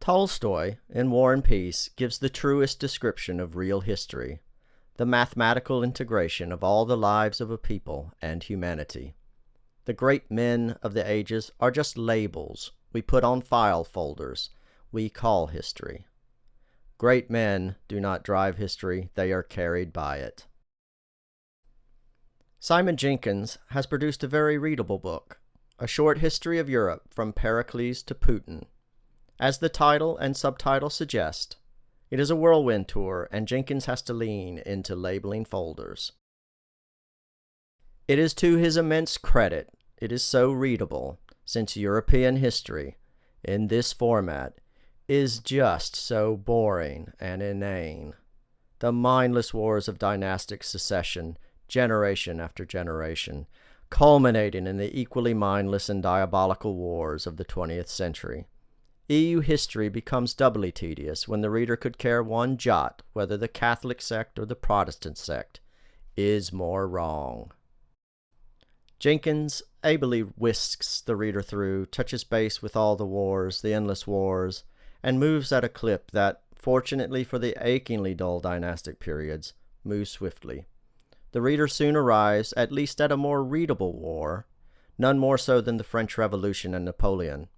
Tolstoy, in War and Peace, gives the truest description of real history, the mathematical integration of all the lives of a people and humanity. The great men of the ages are just labels we put on file folders we call history. Great men do not drive history, they are carried by it. Simon Jenkins has produced a very readable book, A Short History of Europe from Pericles to Putin. As the title and subtitle suggest, it is a whirlwind tour and Jenkins has to lean into labeling folders. It is to his immense credit it is so readable, since European history, in this format, is just so boring and inane. The mindless wars of dynastic succession, generation after generation, culminating in the equally mindless and diabolical wars of the 20th century. EU history becomes doubly tedious when the reader could care one jot whether the Catholic sect or the Protestant sect is more wrong. Jenkins ably whisks the reader through, touches base with all the wars, the endless wars, and moves at a clip that, fortunately for the achingly dull dynastic periods, moves swiftly. The reader soon arrives at least at a more readable war, none more so than the French Revolution and Napoleon.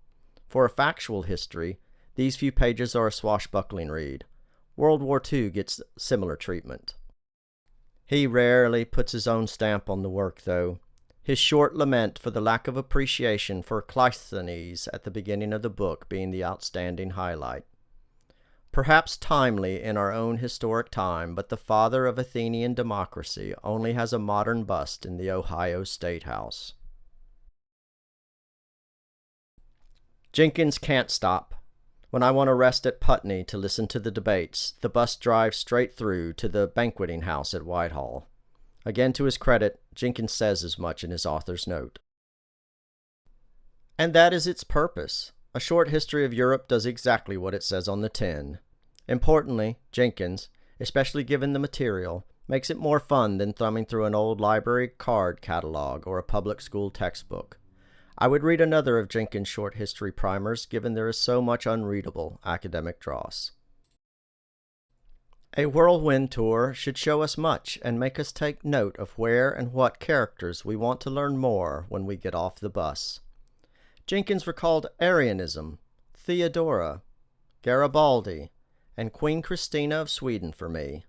For a factual history, these few pages are a swashbuckling read. World War II gets similar treatment. He rarely puts his own stamp on the work, though. His short lament for the lack of appreciation for Cleisthenes at the beginning of the book being the outstanding highlight. Perhaps timely in our own historic time, but the father of Athenian democracy only has a modern bust in the Ohio State House. Jenkins can't stop. When I want to rest at Putney to listen to the debates, the bus drives straight through to the banqueting house at Whitehall. Again, to his credit, Jenkins says as much in his author's note. And that is its purpose. A Short History of Europe does exactly what it says on the tin. Importantly, Jenkins, especially given the material, makes it more fun than thumbing through an old library card catalog or a public school textbook. I would read another of Jenkins' short history primers, given there is so much unreadable academic dross. A whirlwind tour should show us much and make us take note of where and what characters we want to learn more when we get off the bus. Jenkins recalled Arianism, Theodora, Garibaldi, and Queen Christina of Sweden for me,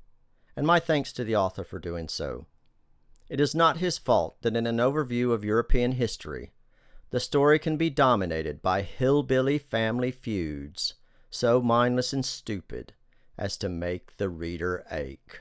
and my thanks to the author for doing so. It is not his fault that in an overview of European history, the story can be dominated by hillbilly family feuds, so mindless and stupid as to make the reader ache.